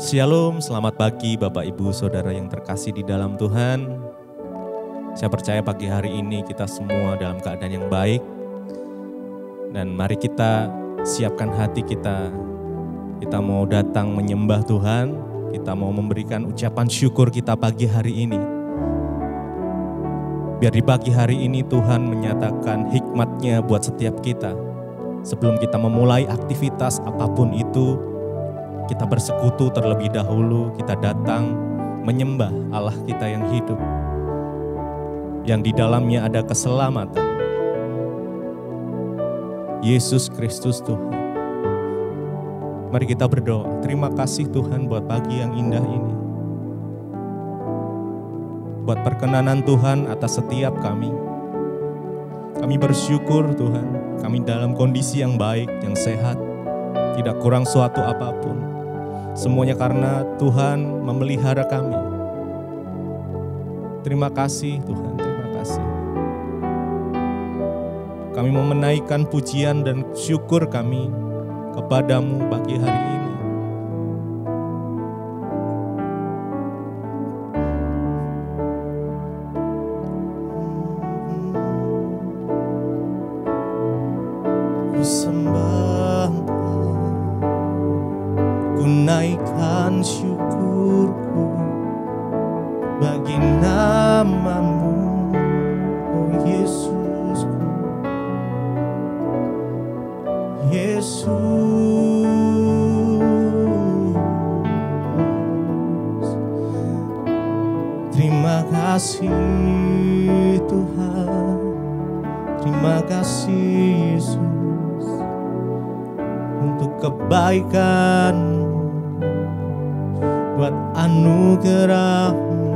Shalom, selamat pagi Bapak Ibu Saudara yang terkasih di dalam Tuhan. Saya percaya pagi hari ini kita semua dalam keadaan yang baik. Dan mari kita siapkan hati kita. Kita mau datang menyembah Tuhan. Kita mau memberikan ucapan syukur kita pagi hari ini. Biar di pagi hari ini Tuhan menyatakan hikmat-Nya buat setiap kita. Sebelum kita memulai aktivitas apapun itu, kita bersekutu terlebih dahulu, kita datang menyembah Allah kita yang hidup. Yang di dalamnya ada keselamatan. Yesus Kristus Tuhan. Mari kita berdoa. Terima kasih Tuhan buat pagi yang indah ini. Buat perkenanan Tuhan atas setiap kami. Kami bersyukur Tuhan, kami dalam kondisi yang baik, yang sehat. Tidak kurang suatu apapun. Semuanya karena Tuhan memelihara kami. Terima kasih Tuhan, terima kasih. Kami mau menaikkan pujian dan syukur kami kepadamu pagi hari ini. Ku sembah, ku naikkan syukurku bagi nama-Mu, oh Yesusku. Yesus, terima kasih Tuhan, terima kasih Yesus untuk kebaikan, buat anugerah-Mu,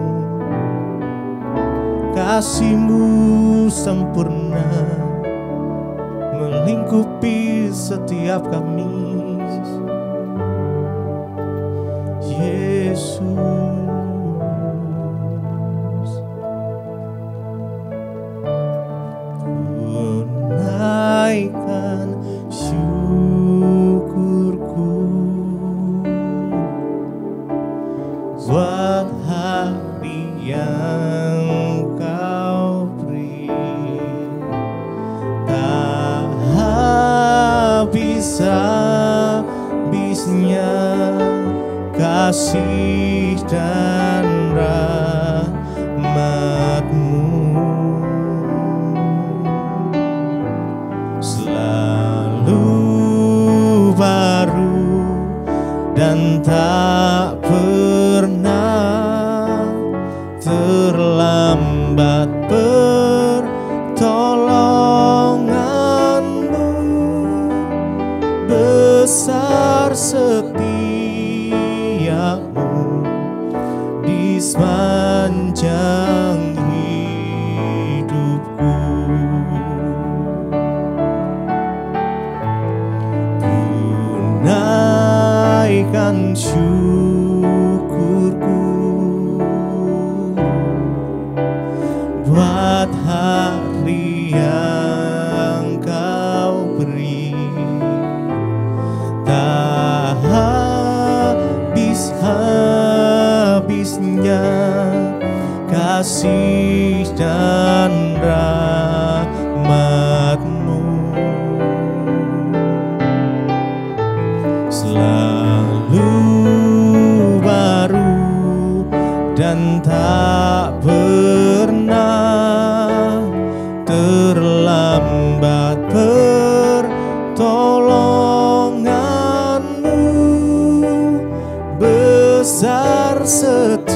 kasih-Mu sempurna melingkupi setiap kami. Yesus, ku naikkan syukurku buat hari yang Kau beri. Tak habis-habisnya kasih dan rahmat-Mu, selalu baru dan tak pernah terlambat. Pertolongan-Mu besar, setia-Mu di sepanjang hidupku. Ku naikkan syukurku buat hari yang Kau beri. Tak habis-habisnya kasih dan rahmat-Mu, selalu baru dan tak pernah terlambat. Pertolongan-Mu besar, setia-Mu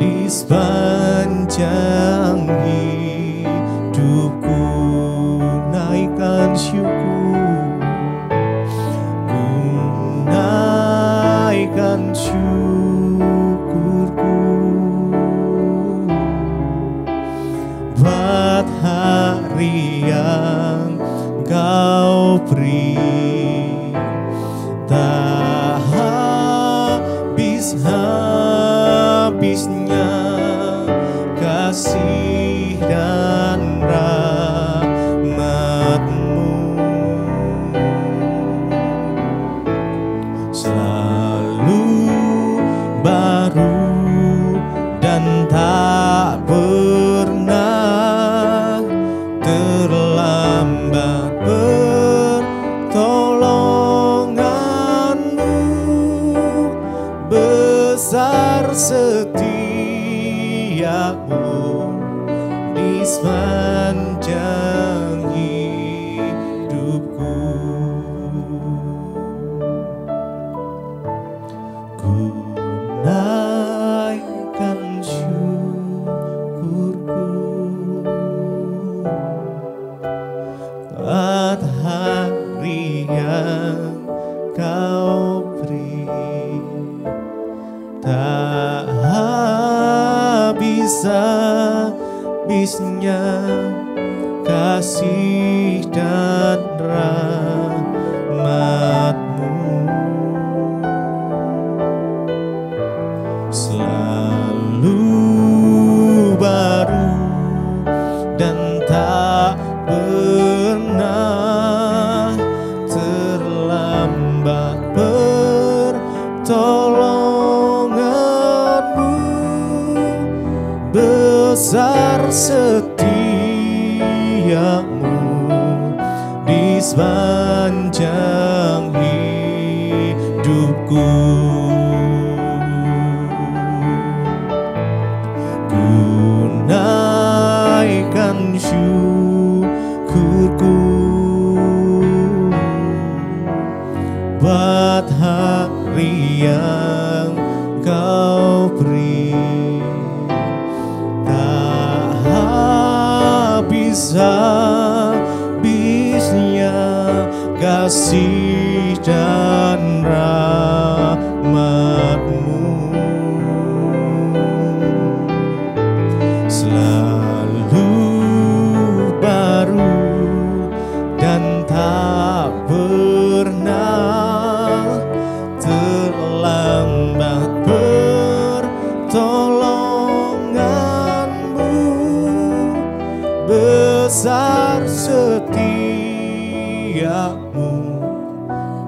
di sepanjang hidupku. Naikkan syukur, ku naikkan syukurku buat hari yang Kau beri. Tak habis-habisnya kasih dan rahmat-Mu. terlambat pertolonganmu, besar setiamu di sepanjang hidupku. Ku naikkan syukurku buat hari yang kau beri, tak habis-habisnya kasih dan rahmat-Mu, selalu baru dan tak pernah terlambat pertolongan-Mu, besar setiamu di sepanjang hidupku. Ku naikkan syukurku buat hari yang kau beri, tak habis-habisnya kasih dan rahmat-Mu, selalu baru dan tak pernah terlambat pertolongan-Mu, besar setiamu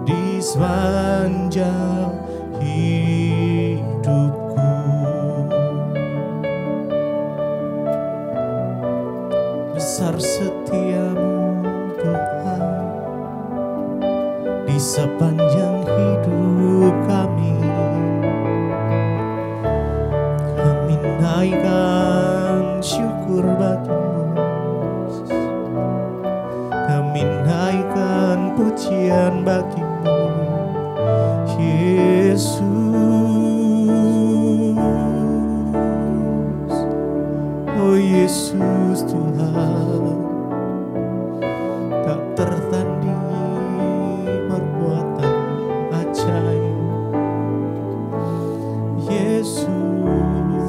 di sepanjang hidupku. Besar setiamu Tuhan di sepanjang hidup kami. Kami naikkan syukur bagi-Mu, kami naikkan pujian bagi-Mu, Yesus. Oh Yesus Tuhan, tak tertandingi perbuatan ajaib. Yesus,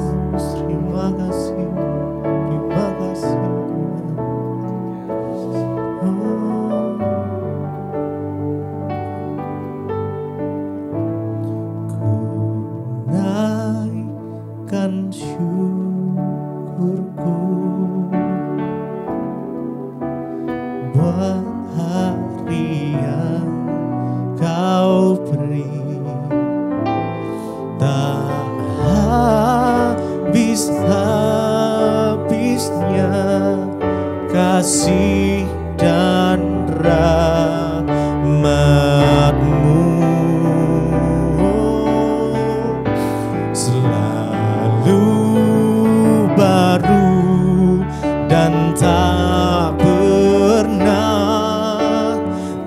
terima kasih Tuhan. Ku naikkan syukurku buat hari yang kau beri, tak habis-habisnya kasih dan rahmat-Mu, selalu baru dan tak pernah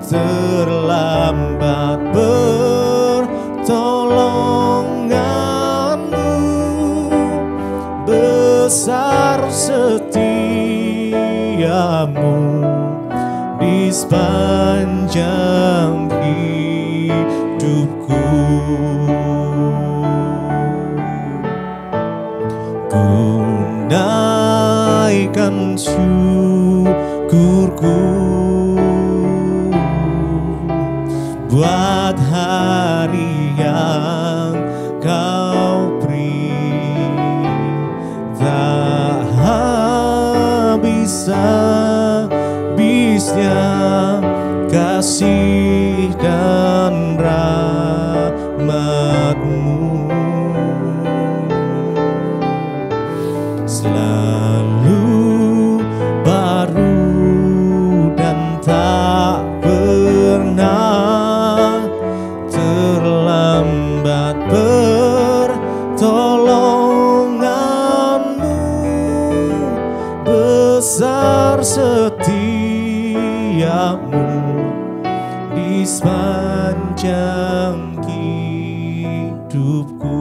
terlambat pertolongan-Mu, besar setiamu di sepanjang hidupku. Ku naikkan syukurku buat hari yang kau beri, tak habis-habisnya kasih dan rahmat-Mu, selalu baru setiamu di sepanjang hidupku.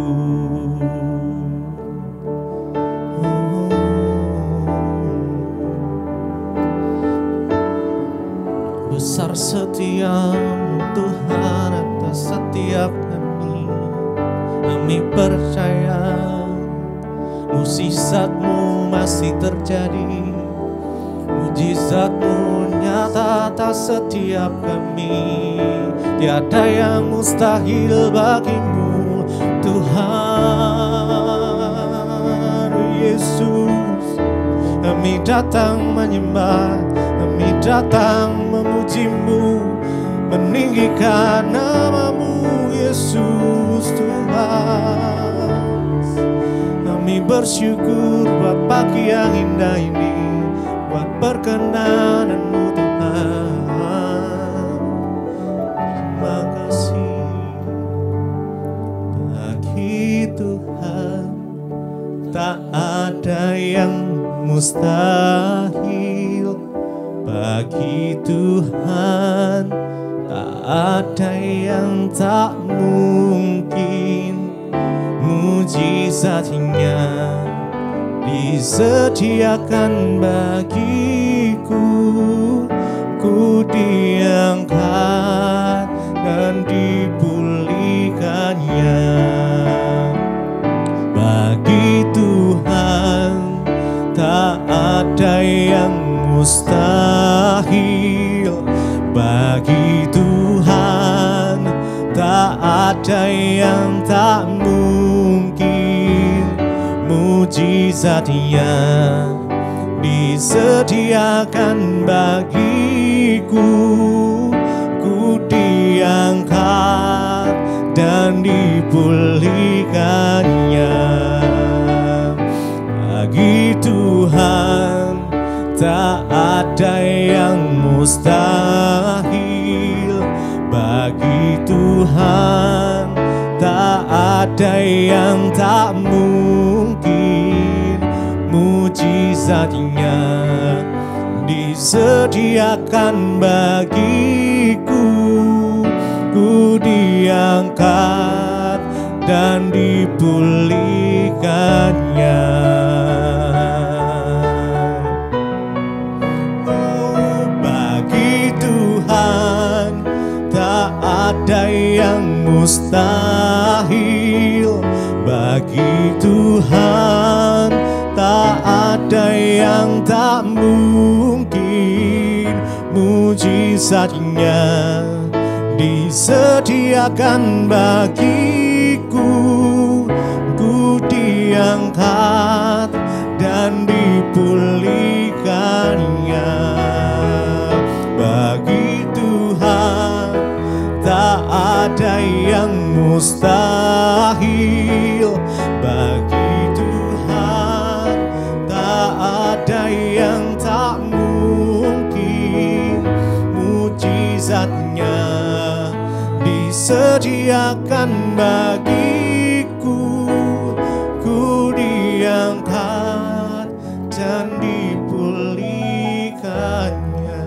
Besar setiamu Tuhan atas setiap kami. Kami percaya mukjizat-Mu masih terjadi, mukjizat-Mu nyata atas setiap kami. Tiada yang mustahil bagimu Tuhan Yesus. Kami datang menyembah, kami datang memuji-Mu, meninggikan nama-Mu Yesus Tuhan. Kami bersyukur buat pagi yang indah ini, buat perkenanan-Mu Tuhan. Terima kasih bagi Tuhan, tak ada yang mustahil. Bagi Tuhan tak ada yang tak mungkin. Mukjizat-Nya disediakan bagiku, ku diangkat dan dipulihkannya. Bagi Tuhan tak ada yang mustahil. Bagi Tuhan tak ada yang tak mungkin. Mukjizat-Nya disediakan bagiku, ku diangkat dan dipulihkannya. Bagi Tuhan tak ada yang mustahil. Bagi Tuhan tak ada yang tak mungkin. Mukjizat-Nya disediakan bagiku, ku diangkat dan dipulihkannya. Ada yang mustahil. Bagi Tuhan tak ada yang tak mungkin. Mukjizat-Nya disediakan bagiku, ku diangkat dan dipulihkannya. Bagi Tuhan tak ada yang mustahil. Bagi Tuhan tak ada yang tak mungkin. Mukjizat-Nya disediakan bagiku, ku diangkat dan dipulihkannya.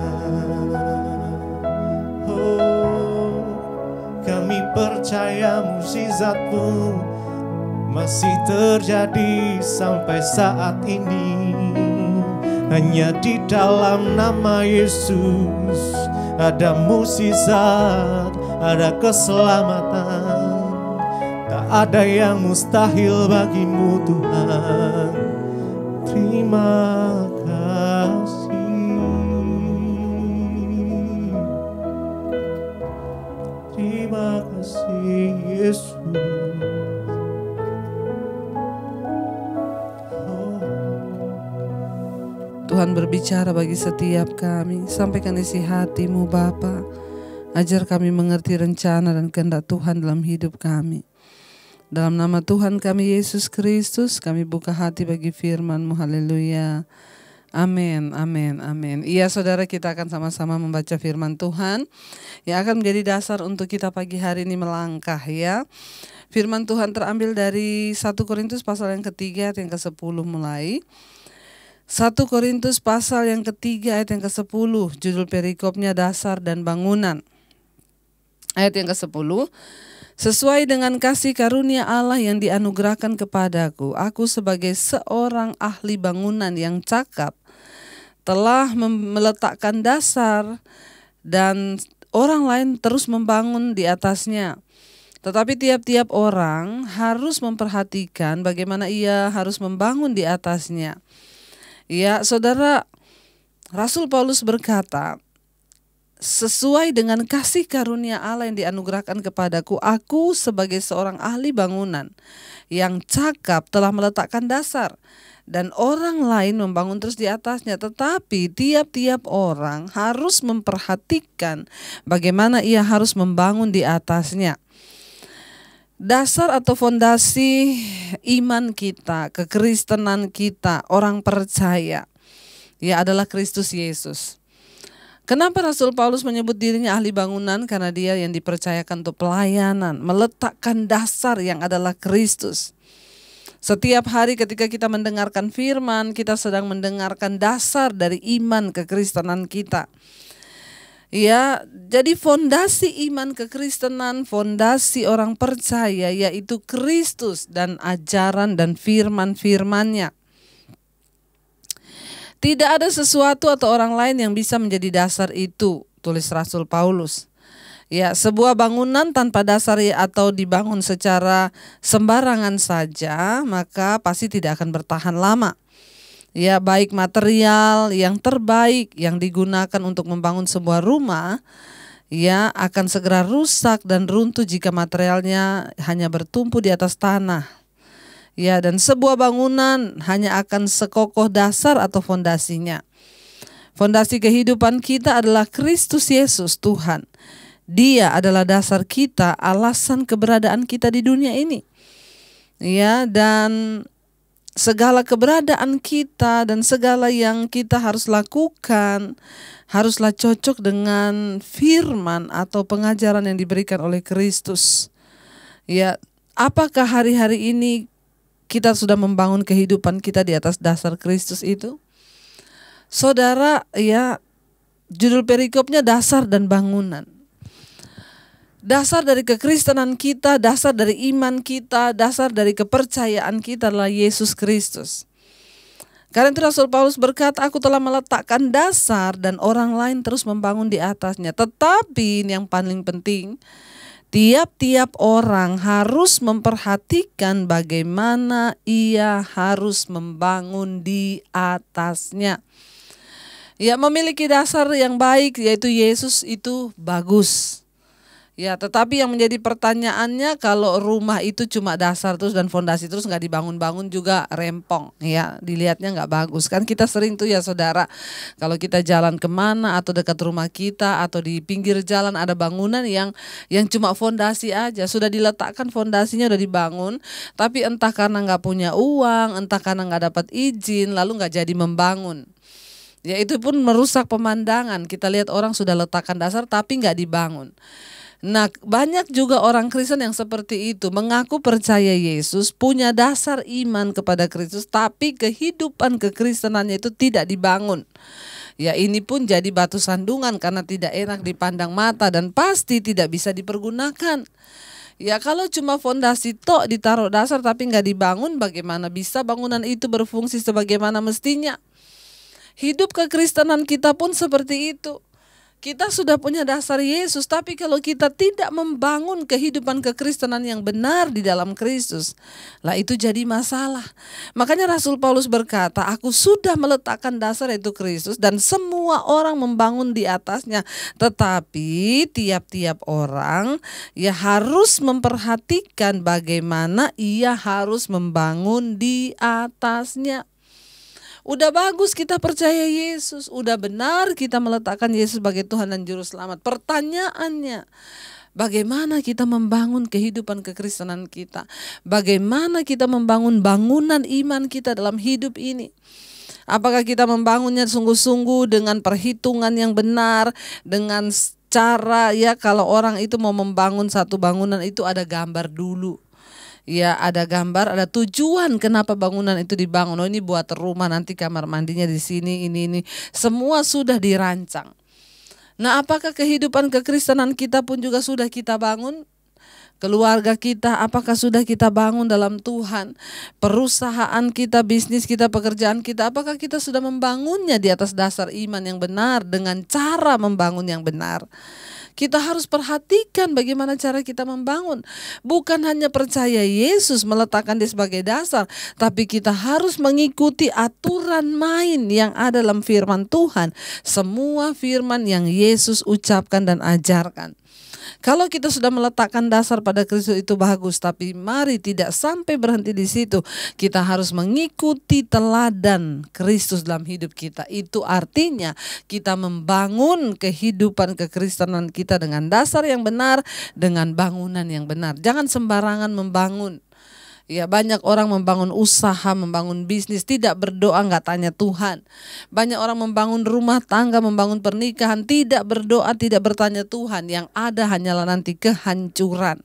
Oh, kami percaya mukjizat-Mu masih terjadi sampai saat ini. Hanya di dalam nama Yesus ada mukjizat, ada keselamatan. Tak ada yang mustahil bagimu Tuhan. Terima kasih. Terima kasih Yesus. Tuhan berbicara bagi setiap kami. Sampaikan isi hati-Mu Bapa. Ajar kami mengerti rencana dan kehendak Tuhan dalam hidup kami. Dalam nama Tuhan kami Yesus Kristus, kami buka hati bagi firman-Mu. Haleluya. Amin, amin, amin. Iya saudara, kita akan sama-sama membaca firman Tuhan yang akan menjadi dasar untuk kita pagi hari ini melangkah ya. Firman Tuhan terambil dari 1 Korintus pasal yang ketiga ayat yang ke-10 mulai. 1 Korintus pasal yang ketiga ayat yang ke-10, judul perikopnya dasar dan bangunan. Ayat yang ke-10, sesuai dengan kasih karunia Allah yang dianugerahkan kepadaku, aku sebagai seorang ahli bangunan yang cakap telah meletakkan dasar dan orang lain terus membangun di atasnya. Tetapi tiap-tiap orang harus memperhatikan bagaimana ia harus membangun di atasnya. Ya, saudara, Rasul Paulus berkata, sesuai dengan kasih karunia Allah yang dianugerahkan kepadaku, aku sebagai seorang ahli bangunan yang cakap telah meletakkan dasar dan orang lain membangun terus di atasnya. Tetapi tiap-tiap orang harus memperhatikan bagaimana ia harus membangun di atasnya. Dasar atau fondasi iman kita, kekristenan kita, orang percaya, ya adalah Kristus Yesus. Kenapa Rasul Paulus menyebut dirinya ahli bangunan? Karena dia yang dipercayakan untuk pelayanan, meletakkan dasar yang adalah Kristus. Setiap hari ketika kita mendengarkan firman, kita sedang mendengarkan dasar dari iman kekristenan kita. Ya, jadi fondasi iman kekristenan, fondasi orang percaya yaitu Kristus dan ajaran dan firman-firmannya. Tidak ada sesuatu atau orang lain yang bisa menjadi dasar itu, tulis Rasul Paulus. Ya, sebuah bangunan tanpa dasar atau dibangun secara sembarangan saja, maka pasti tidak akan bertahan lama. Ya, baik material yang terbaik yang digunakan untuk membangun sebuah rumah, ya akan segera rusak dan runtuh jika materialnya hanya bertumpu di atas tanah. Ya, dan sebuah bangunan hanya akan sekokoh dasar atau fondasinya. Fondasi kehidupan kita adalah Kristus Yesus Tuhan. Dia adalah dasar kita, alasan keberadaan kita di dunia ini. Ya, dan segala keberadaan kita dan segala yang kita harus lakukan haruslah cocok dengan firman atau pengajaran yang diberikan oleh Kristus. Ya, apakah hari-hari ini kita sudah membangun kehidupan kita di atas dasar Kristus itu? Saudara, ya, judul perikopnya dasar dan bangunan. Dasar dari kekristenan kita, dasar dari iman kita, dasar dari kepercayaan kita adalah Yesus Kristus. Karena itu Rasul Paulus berkata, aku telah meletakkan dasar dan orang lain terus membangun di atasnya. Tetapi yang paling penting, tiap-tiap orang harus memperhatikan bagaimana ia harus membangun di atasnya. Ya, memiliki dasar yang baik yaitu Yesus itu bagus. Ya, tetapi yang menjadi pertanyaannya, kalau rumah itu cuma dasar terus dan fondasi terus nggak dibangun-bangun juga rempong, ya dilihatnya nggak bagus. Kan kita sering tuh ya saudara, kalau kita jalan kemana atau dekat rumah kita atau di pinggir jalan ada bangunan yang cuma fondasi aja, sudah diletakkan fondasinya udah dibangun, tapi entah karena nggak punya uang, entah karena nggak dapat izin, lalu nggak jadi membangun. Ya, itu pun merusak pemandangan. Kita lihat orang sudah letakkan dasar tapi nggak dibangun. Nah, banyak juga orang Kristen yang seperti itu, mengaku percaya Yesus, punya dasar iman kepada Kristus, tapi kehidupan kekristenannya itu tidak dibangun. Ya, ini pun jadi batu sandungan karena tidak enak dipandang mata dan pasti tidak bisa dipergunakan. Ya, kalau cuma fondasi tok ditaruh dasar tapi nggak dibangun, bagaimana bisa bangunan itu berfungsi sebagaimana mestinya? Hidup kekristenan kita pun seperti itu. Kita sudah punya dasar Yesus, tapi kalau kita tidak membangun kehidupan kekristenan yang benar di dalam Kristus, lah itu jadi masalah. Makanya Rasul Paulus berkata, aku sudah meletakkan dasar yaitu Kristus dan semua orang membangun di atasnya. Tetapi tiap-tiap orang ya harus memperhatikan bagaimana ia harus membangun di atasnya. Udah bagus kita percaya Yesus, udah benar kita meletakkan Yesus sebagai Tuhan dan Juru Selamat. Pertanyaannya, bagaimana kita membangun kehidupan kekristenan kita? Bagaimana kita membangun bangunan iman kita dalam hidup ini? Apakah kita membangunnya sungguh-sungguh dengan perhitungan yang benar, dengan cara ya kalau orang itu mau membangun satu bangunan itu ada gambar dulu. Ya, ada gambar, ada tujuan kenapa bangunan itu dibangun. Oh, ini buat rumah, nanti kamar mandinya di sini, ini. Semua sudah dirancang. Nah, apakah kehidupan kekristenan kita pun juga sudah kita bangun? Keluarga kita, apakah sudah kita bangun dalam Tuhan? Perusahaan kita, bisnis kita, pekerjaan kita, apakah kita sudah membangunnya di atas dasar iman yang benar dengan cara membangun yang benar? Kita harus perhatikan bagaimana cara kita membangun. Bukan hanya percaya Yesus meletakkan dia sebagai dasar, tapi kita harus mengikuti aturan main yang ada dalam firman Tuhan. Semua firman yang Yesus ucapkan dan ajarkan. Kalau kita sudah meletakkan dasar pada Kristus itu bagus, tapi mari tidak sampai berhenti di situ. Kita harus mengikuti teladan Kristus dalam hidup kita. Itu artinya kita membangun kehidupan kekristenan kita dengan dasar yang benar, dengan bangunan yang benar. Jangan sembarangan membangun. Ya, banyak orang membangun usaha, membangun bisnis, tidak berdoa, nggak tanya Tuhan. Banyak orang membangun rumah tangga, membangun pernikahan, tidak berdoa, tidak bertanya Tuhan. Yang ada hanyalah nanti kehancuran.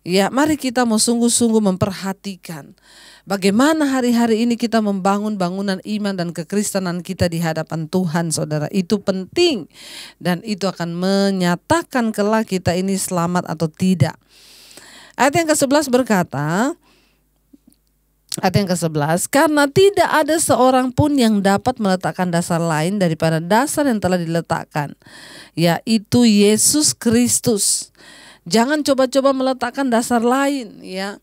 Ya, mari kita mau sungguh-sungguh memperhatikan bagaimana hari-hari ini kita membangun bangunan iman dan kekristenan kita di hadapan Tuhan, saudara. Itu penting dan itu akan menyatakan kelak kita ini selamat atau tidak. Ayat yang ke-11 berkata, ayat yang ke-11, karena tidak ada seorang pun yang dapat meletakkan dasar lain daripada dasar yang telah diletakkan, yaitu Yesus Kristus. Jangan coba-coba meletakkan dasar lain, ya.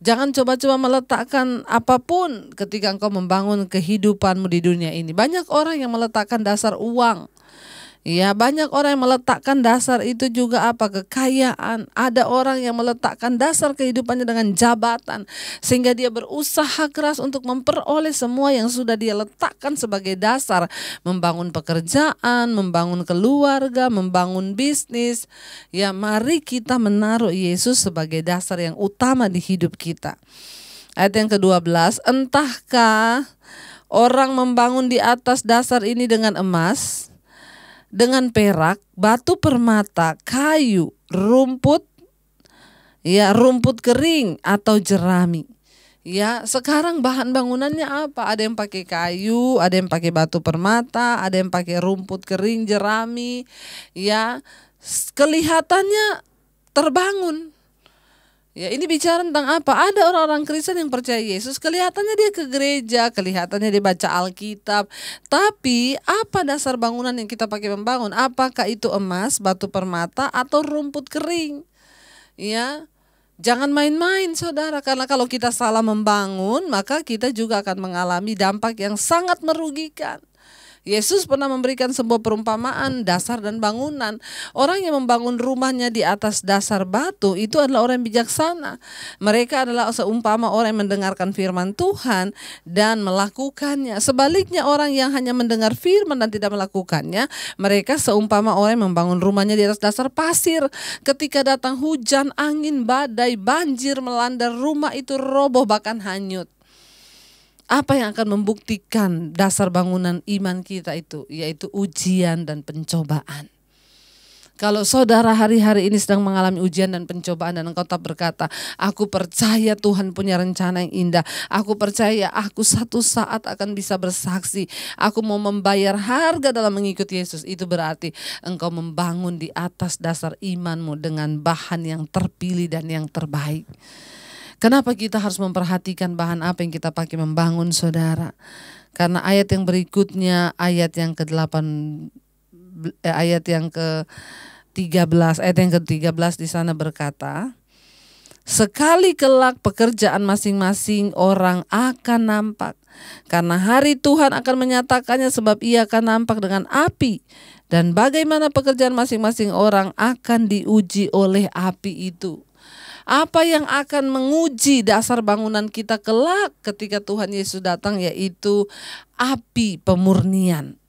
Jangan coba-coba meletakkan apapun ketika engkau membangun kehidupanmu di dunia ini. Banyak orang yang meletakkan dasar uang. Ya, banyak orang yang meletakkan dasar itu juga apa? Kekayaan. Ada orang yang meletakkan dasar kehidupannya dengan jabatan, sehingga dia berusaha keras untuk memperoleh semua yang sudah dia letakkan sebagai dasar. Membangun pekerjaan, membangun keluarga, membangun bisnis. Ya, mari kita menaruh Yesus sebagai dasar yang utama di hidup kita. Ayat yang ke-12, entahkah orang membangun di atas dasar ini dengan emas, dengan perak, batu permata, kayu, rumput, ya, rumput kering atau jerami. Ya, sekarang bahan bangunannya apa? Ada yang pakai kayu, ada yang pakai batu permata, ada yang pakai rumput kering, jerami. Ya, kelihatannya terbangun. Ya, ini bicara tentang apa? Ada orang-orang Kristen yang percaya Yesus, kelihatannya dia ke gereja, kelihatannya dia baca Alkitab. Tapi apa dasar bangunan yang kita pakai membangun? Apakah itu emas, batu permata, atau rumput kering? Ya, jangan main-main, saudara. Karena kalau kita salah membangun, maka kita juga akan mengalami dampak yang sangat merugikan. Yesus pernah memberikan sebuah perumpamaan dasar dan bangunan. Orang yang membangun rumahnya di atas dasar batu itu adalah orang yang bijaksana. Mereka adalah seumpama orang yang mendengarkan firman Tuhan dan melakukannya. Sebaliknya orang yang hanya mendengar firman dan tidak melakukannya, mereka seumpama orang yang membangun rumahnya di atas dasar pasir. Ketika datang hujan, angin, badai, banjir melanda, rumah itu roboh bahkan hanyut. Apa yang akan membuktikan dasar bangunan iman kita itu? Yaitu ujian dan pencobaan. Kalau saudara hari-hari ini sedang mengalami ujian dan pencobaan dan engkau tetap berkata, aku percaya Tuhan punya rencana yang indah. Aku percaya aku satu saat akan bisa bersaksi. Aku mau membayar harga dalam mengikuti Yesus. Itu berarti engkau membangun di atas dasar imanmu dengan bahan yang terpilih dan yang terbaik. Kenapa kita harus memperhatikan bahan apa yang kita pakai membangun, saudara? Karena ayat yang berikutnya, ayat yang ke-13 di sana berkata, sekali kelak pekerjaan masing-masing orang akan nampak, karena hari Tuhan akan menyatakannya, sebab ia akan nampak dengan api, dan bagaimana pekerjaan masing-masing orang akan diuji oleh api itu. Apa yang akan menguji dasar bangunan kita kelak ketika Tuhan Yesus datang, yaitu api pemurnian.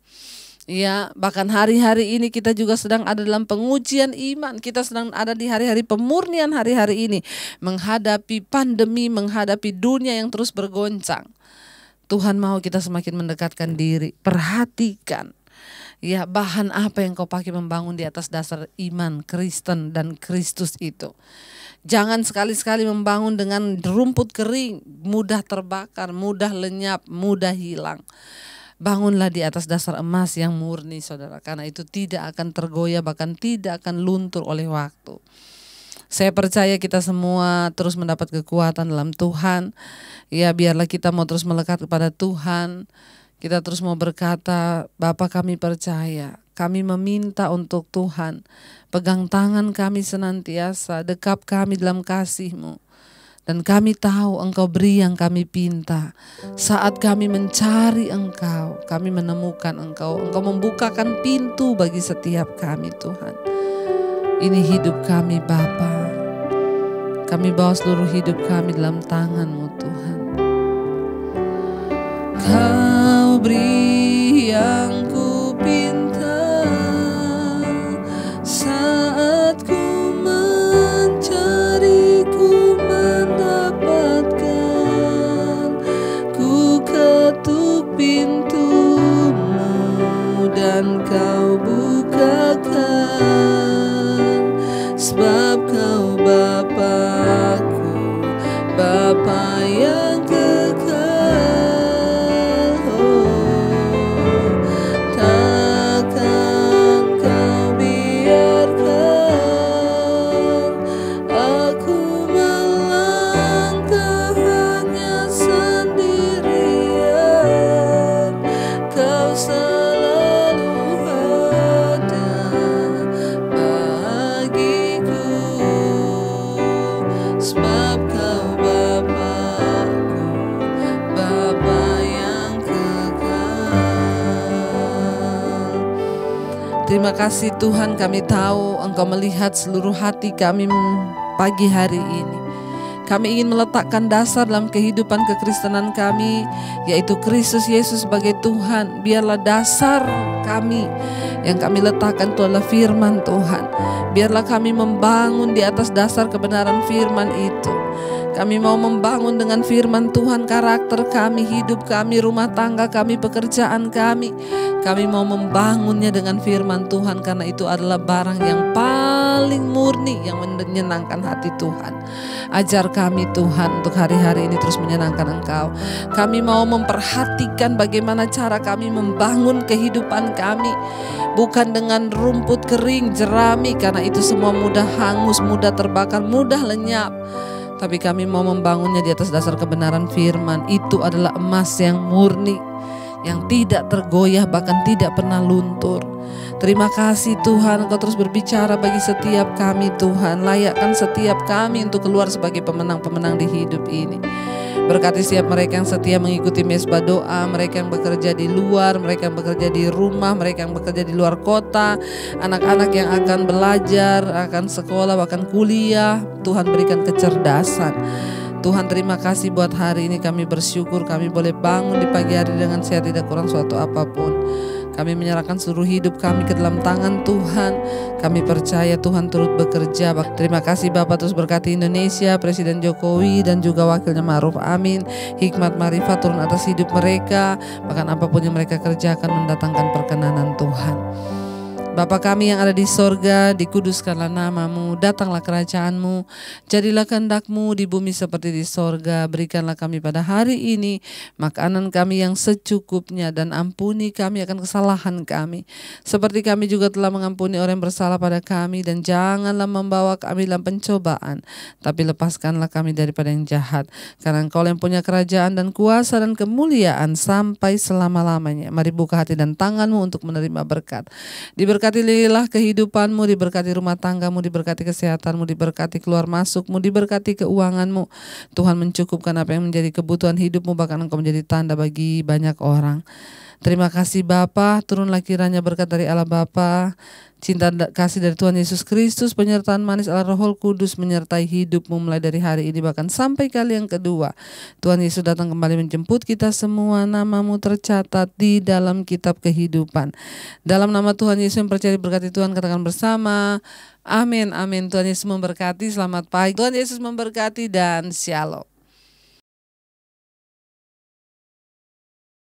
Ya, bahkan hari-hari ini kita juga sedang ada dalam pengujian iman. Kita sedang ada di hari-hari pemurnian hari-hari ini, menghadapi pandemi, menghadapi dunia yang terus bergoncang. Tuhan mau kita semakin mendekatkan diri. Perhatikan, ya, bahan apa yang kau pakai membangun di atas dasar iman Kristen dan Kristus itu. Jangan sekali-sekali membangun dengan rumput kering, mudah terbakar, mudah lenyap, mudah hilang. Bangunlah di atas dasar emas yang murni, saudara, karena itu tidak akan tergoyah, bahkan tidak akan luntur oleh waktu. Saya percaya kita semua terus mendapat kekuatan dalam Tuhan. Ya, biarlah kita mau terus melekat kepada Tuhan. Kita terus mau berkata, Bapa, kami percaya, kami meminta untuk Tuhan, pegang tangan kami senantiasa, dekap kami dalam kasih-Mu. Dan kami tahu Engkau beri yang kami pinta. Saat kami mencari Engkau, kami menemukan Engkau. Engkau membukakan pintu bagi setiap kami, Tuhan. Ini hidup kami, Bapa. Kami bawa seluruh hidup kami dalam tangan-Mu, Tuhan. Kau beri yang ku pinta saat ku mencari, ku mendapatkan. Ku ketuk pintu-Mu dan Kau bukakan. Sebab Kau Bapa-Ku, Bapa yang Terima kasih Tuhan, kami tahu Engkau melihat seluruh hati kami pagi hari ini. Kami ingin meletakkan dasar dalam kehidupan kekristenan kami, yaitu Kristus Yesus sebagai Tuhan. Biarlah dasar kami yang kami letakkan itu adalah firman Tuhan. Biarlah kami membangun di atas dasar kebenaran firman itu. Kami mau membangun dengan firman Tuhan karakter kami, hidup kami, rumah tangga kami, pekerjaan kami. Kami mau membangunnya dengan firman Tuhan, karena itu adalah barang yang paling murni yang menyenangkan hati Tuhan. Ajar kami Tuhan untuk hari-hari ini terus menyenangkan Engkau. Kami mau memperhatikan bagaimana cara kami membangun kehidupan kami, bukan dengan rumput kering, jerami, karena itu semua mudah hangus, mudah terbakar, mudah lenyap. Tapi kami mau membangunnya di atas dasar kebenaran firman. Itu adalah emas yang murni, yang tidak tergoyah, bahkan tidak pernah luntur. Terima kasih Tuhan, Engkau terus berbicara bagi setiap kami Tuhan. Layakkan setiap kami untuk keluar sebagai pemenang-pemenang di hidup ini. Berkati setiap mereka yang setia mengikuti mesbah doa, mereka yang bekerja di luar, mereka yang bekerja di rumah, mereka yang bekerja di luar kota, anak-anak yang akan belajar, akan sekolah, bahkan kuliah. Tuhan berikan kecerdasan. Tuhan, terima kasih buat hari ini. Kami bersyukur kami boleh bangun di pagi hari dengan sehat, tidak kurang suatu apapun. Kami menyerahkan seluruh hidup kami ke dalam tangan Tuhan. Kami percaya Tuhan turut bekerja. Terima kasih Bapak, terus berkati Indonesia, Presiden Jokowi dan juga Wakilnya Ma'ruf Amin. Hikmat marifat turun atas hidup mereka. Bahkan apapun yang mereka kerjakan mendatangkan perkenanan Tuhan. Bapa kami yang ada di sorga, dikuduskanlah nama-Mu, datanglah kerajaan-Mu, jadilah kehendak-Mu di bumi seperti di sorga. Berikanlah kami pada hari ini makanan kami yang secukupnya, dan ampuni kami akan kesalahan kami, seperti kami juga telah mengampuni orang yang bersalah pada kami. Dan janganlah membawa kami dalam pencobaan, tapi lepaskanlah kami daripada yang jahat. Karena Engkau yang punya kerajaan dan kuasa dan kemuliaan sampai selama-lamanya. Mari buka hati dan tangan-Mu untuk menerima berkat. Diberkatilah kehidupan-Mu, diberkati rumah tangga-Mu, diberkati kesehatan-Mu, diberkati keluar masuk-Mu, diberkati keuangan-Mu. Tuhan mencukupkan apa yang menjadi kebutuhan hidup-Mu, bahkan Engkau menjadi tanda bagi banyak orang. Terima kasih Bapa, turunlah kiranya berkat dari Allah Bapa, cinta kasih dari Tuhan Yesus Kristus, penyertaan manis Allah Roh Kudus menyertai hidupmu mulai dari hari ini bahkan sampai kali yang kedua. Tuhan Yesus datang kembali menjemput kita semua, nama-Mu tercatat di dalam kitab kehidupan. Dalam nama Tuhan Yesus yang percaya diberkati Tuhan, katakan bersama, amin, amin. Tuhan Yesus memberkati, selamat pagi. Tuhan Yesus memberkati dan shalom.